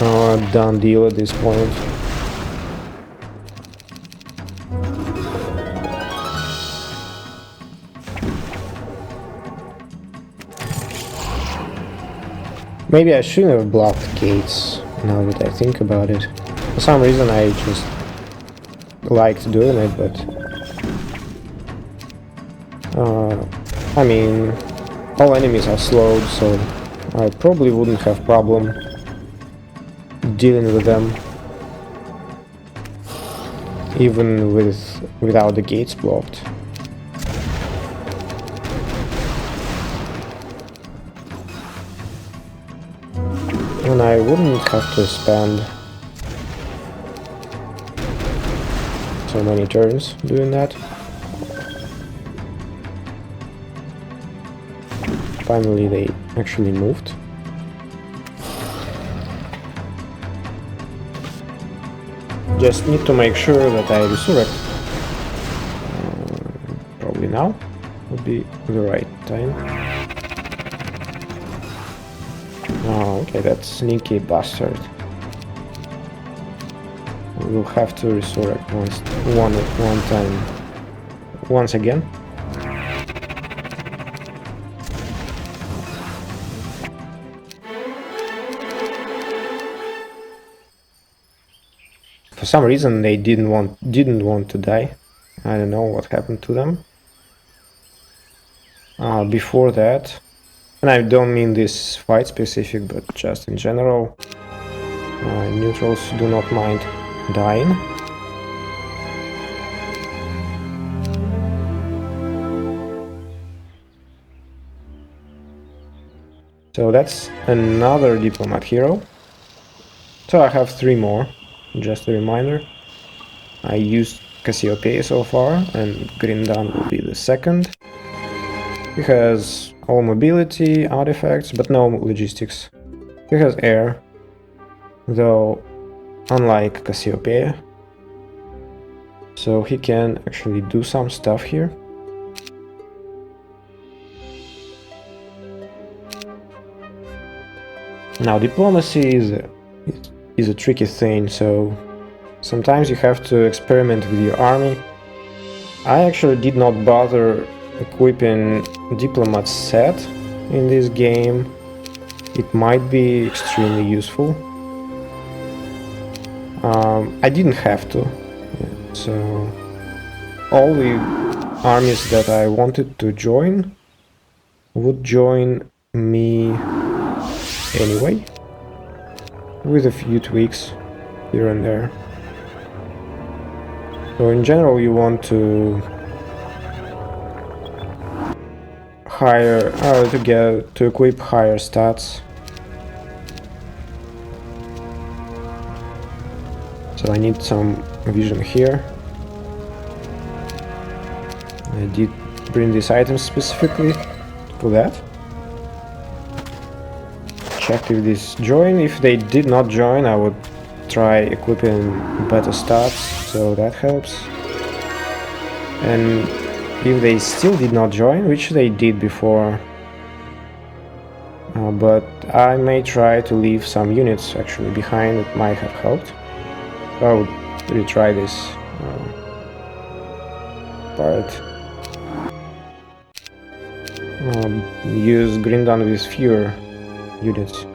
a done deal at this point. Maybe I shouldn't have blocked gates, now that I think about it. For some reason I just liked doing it, but... I mean, all enemies are slowed, so I probably wouldn't have problem dealing with them, even without the gates blocked. And I wouldn't have to spend so many turns doing that. Finally they actually moved. Just need to make sure that I resurrect. Probably now would be the right time. Oh, okay, that sneaky bastard. We'll have to resurrect one time. Once again. For some reason they didn't want to die. I don't know what happened to them. Before that, and I don't mean this fight specific, but just in general, neutrals do not mind dying. So that's another diplomat hero. So I have 3 more, just a reminder. I used Cassiopeia so far, and Grindan will be the second. He has all mobility, artifacts, but no logistics. He has air, though unlike Cassiopeia. So he can actually do some stuff here. Now diplomacy is a tricky thing, so sometimes you have to experiment with your army. I actually did not bother equipping diplomat set in this game. It might be extremely useful. I didn't have to, so all the armies that I wanted to join would join me anyway, with a few tweaks here and there. So in general you want to to equip higher stats. So I need some vision here. I did bring these items specifically for that. Check if this join. If they did not join, I would try equipping better stats, so that helps. And if they still did not join, which they did before, but I may try to leave some units actually behind that might have helped. So I would retry this part. Use Grindan with fewer units.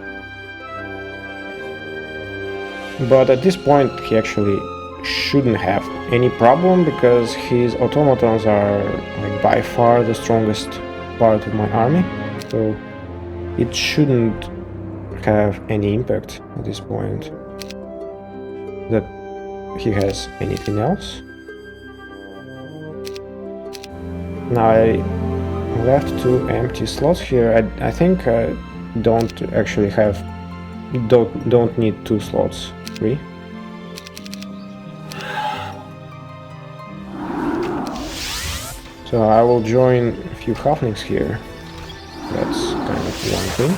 But at this point he actually shouldn't have any problem, because his automatons are like by far the strongest part of my army, so it shouldn't have any impact at this point that he has anything else. Now I left 2 empty slots here. I think I don't actually have don't need 2 slots, 3. So I will join a few halflings here. That's kind of one thing.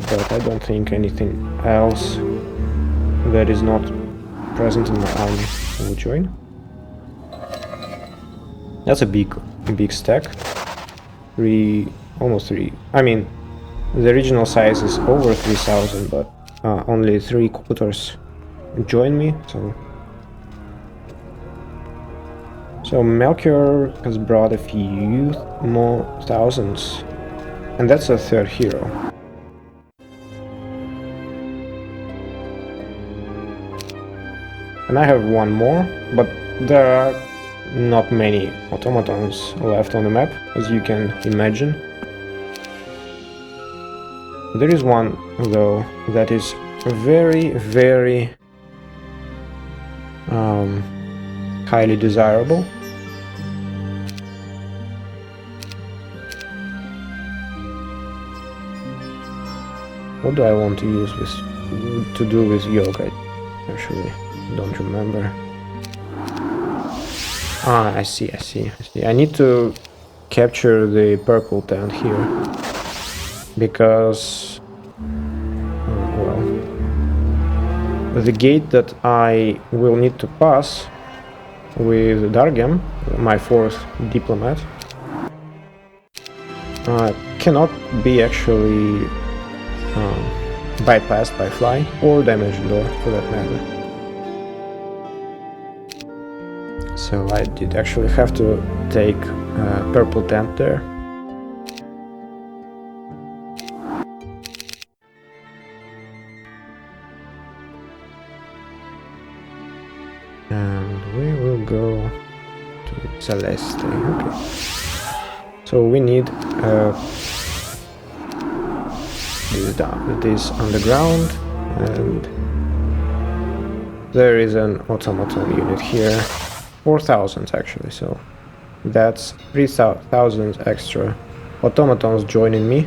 But I don't think anything else that is not present in my army will join. That's a big stack. Almost 3. I mean, the original size is over 3,000, but only 3/4 join me, so Melchior has brought a few more thousands, and that's a third hero. And I have one more, but there are not many automatons left on the map, as you can imagine. There is one, though, that is very, very highly desirable. What do I want to use this to do with yoga? Actually, don't remember. Ah, I see. I need to capture the purple tent here, because well, the gate that I will need to pass with Dargem, my 4th diplomat, cannot be actually bypassed by fly or damage door, for that matter. So I did actually have to take purple tent there. And we will go to Celeste. Okay. So we need this underground, and there is an automaton unit here. 4,000 actually, so that's 3,000 extra automatons joining me.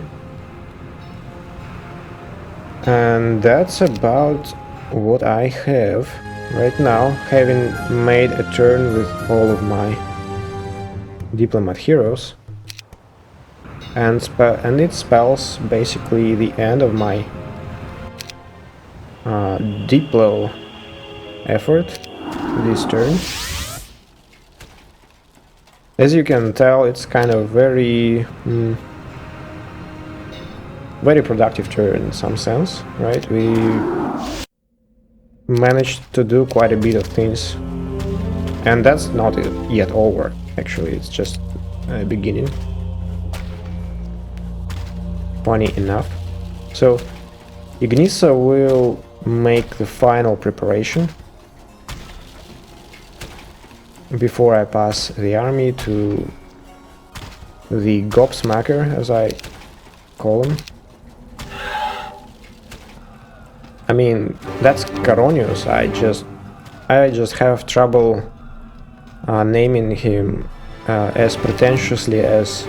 And that's about what I have right now, having made a turn with all of my diplomat heroes. And it spells basically the end of my Diplo effort this turn. As you can tell, it's kind of very productive turn in some sense, right? We managed to do quite a bit of things, and that's not yet over. Actually, it's just a beginning. Funny enough. So Ignisa will make the final preparation before I pass the army to the Gobsmacker, as I call him. I mean, that's Caronius. I just have trouble naming him as pretentiously as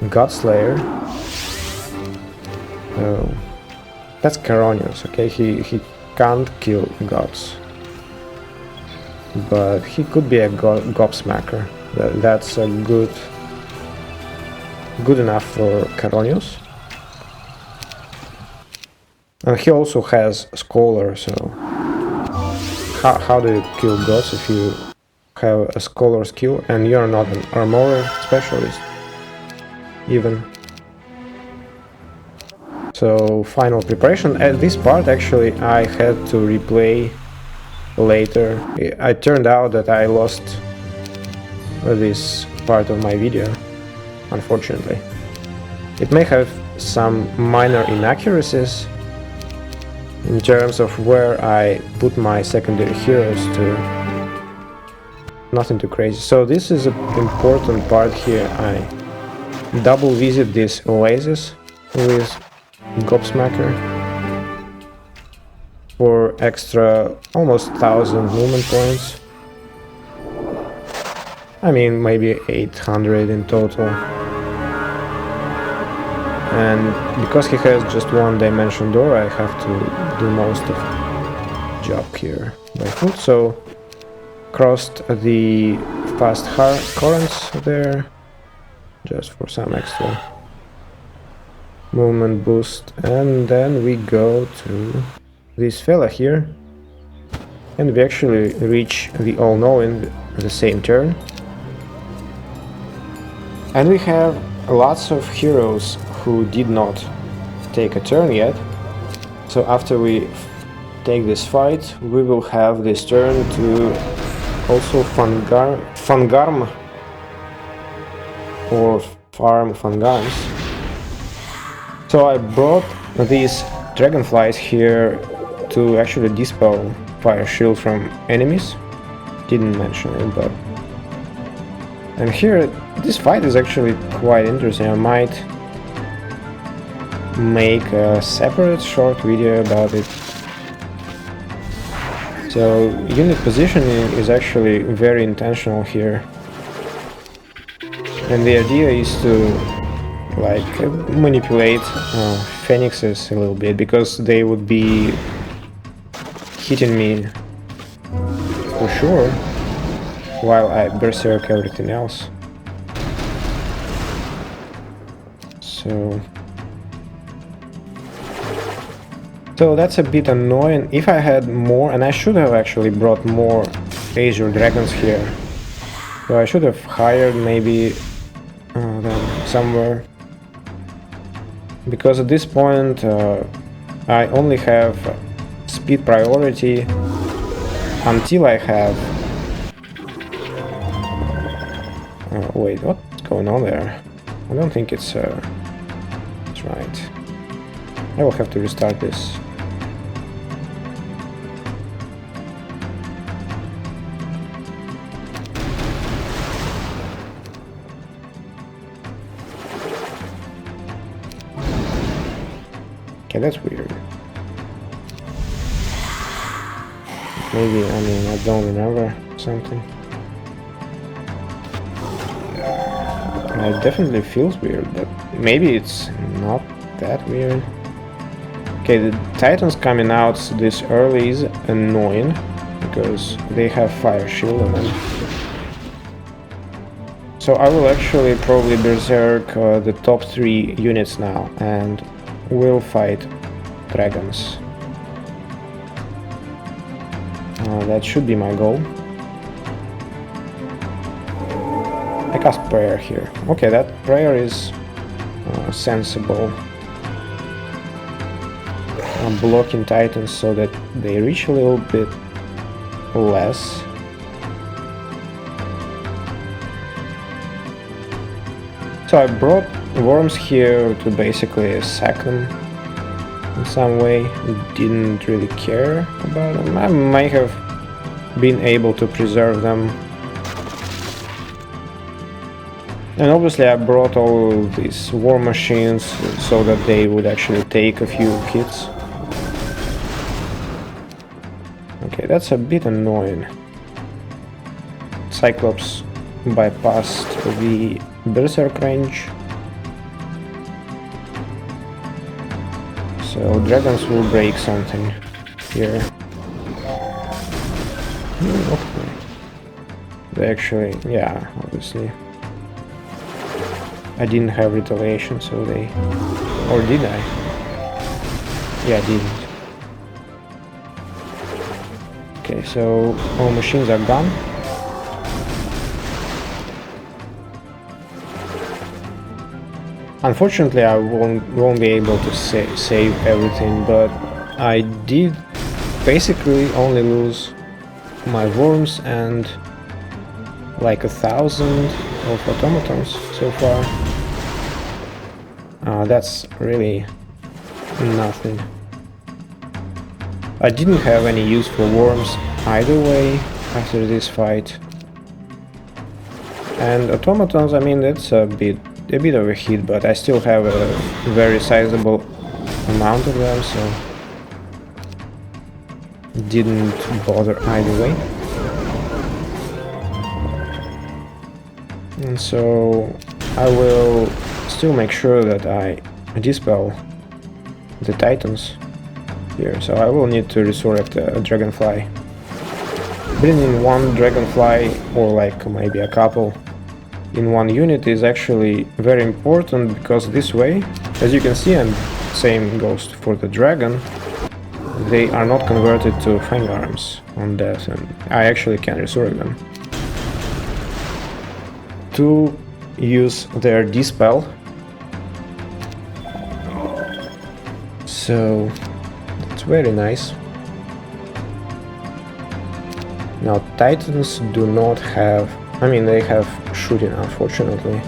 Godslayer. That's Caronius, okay? He can't kill gods, but he could be a Gobsmacker. That's a good enough for Caronius. And he also has Scholar, so how do you kill gods if you have a Scholar skill and you're not an armorer specialist even? So final preparation. At this part actually I had to replay later. It turned out that I lost this part of my video, unfortunately. It may have some minor inaccuracies in terms of where I put my secondary heroes to. Nothing too crazy. So this is an important part here. I double visit this oasis with Gobsmacker for extra almost 1,000 movement points. I mean, maybe 800 in total. And because he has just one dimension door, I have to do most of the job here by foot. So crossed the fast currents there, just for some extra movement boost. And then we go to this fella here, and we actually reach the all-knowing the same turn. And we have lots of heroes who did not take a turn yet. So after we take this fight, we will have this turn to also Fangarm or farm Fangarms. So I brought these dragonflies here to actually dispel fire shield from enemies. Didn't mention it, but... And here, this fight is actually quite interesting. I might make a separate short video about it. So, unit positioning is actually very intentional here. And the idea is to, like, manipulate phoenixes a little bit, because they would be hitting me for sure, while I berserk everything else. So that's a bit annoying. If I had more, and I should have actually brought more Azure Dragons here. So I should have hired maybe them somewhere. Because at this point I only have speed priority until I have... wait, what's going on there? I don't think it's right. I will have to restart this. Okay, that's weird. Maybe, I mean, I don't remember something. It definitely feels weird, but maybe it's not that weird. Okay, the Titans coming out this early is annoying, because they have fire shield on them. So I will actually probably berserk the top 3 units now, and will fight dragons. That should be my goal. I cast prayer here. Okay, that prayer is sensible. I'm blocking Titans so that they reach a little bit less. So I brought worms here to basically sack them in some way. Didn't really care about them. I might have been able to preserve them. And obviously I brought all these war machines so that they would actually take a few hits. Okay, that's a bit annoying. Cyclops bypassed the berserk range. So dragons will break something here. Okay. They actually, yeah, obviously. I didn't have retaliation, so they... Or did I? Yeah, I didn't. Okay, so all machines are gone. Unfortunately, I won't be able to save everything, but I did basically only lose my worms and like 1,000 of automatons so far. That's really nothing. I didn't have any use for worms either way after this fight. And automatons, I mean, that's a bit of a hit, but I still have a very sizable amount of them, so didn't bother either way. And so I will still make sure that I dispel the Titans here, so I will need to resurrect a dragonfly. bringing one dragonfly, or like maybe a couple, in one unit is actually very important, because this way, as you can see, and same goes for the dragon, they are not converted to fang arms on death, and I actually can resurrect them. To use their dispel, so that's very nice. Now Titans do not have, I mean, they have shooting, unfortunately.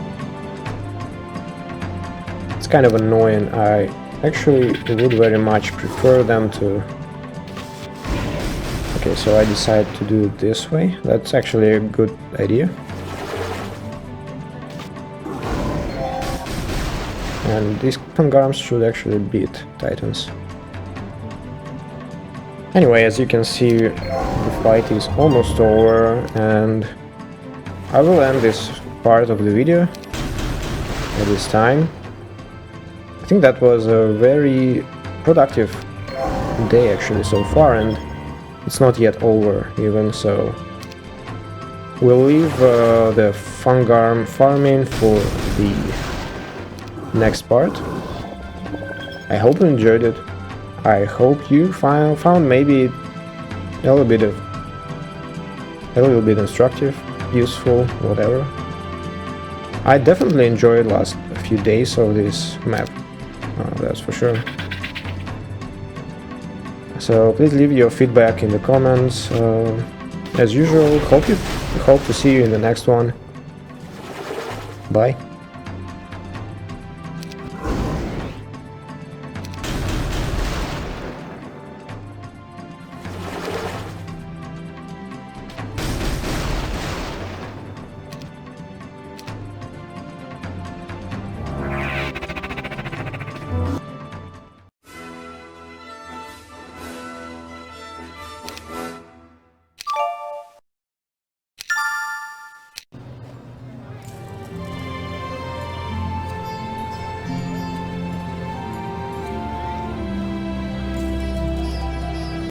It's kind of annoying. I actually would very much prefer them to... Okay, so I decided to do it this way. That's actually a good idea. And these Fangarms should actually beat Titans. Anyway, as you can see, the fight is almost over, and I will end this part of the video at this time. I think that was a very productive day actually so far, and it's not yet over even, so we'll leave the Fangarm farming for the next part. I hope you enjoyed it. I hope you found maybe a little bit instructive, useful, whatever. I definitely enjoyed last few days of this map, that's for sure. So please leave your feedback in the comments. As usual, hope to see you in the next one. Bye.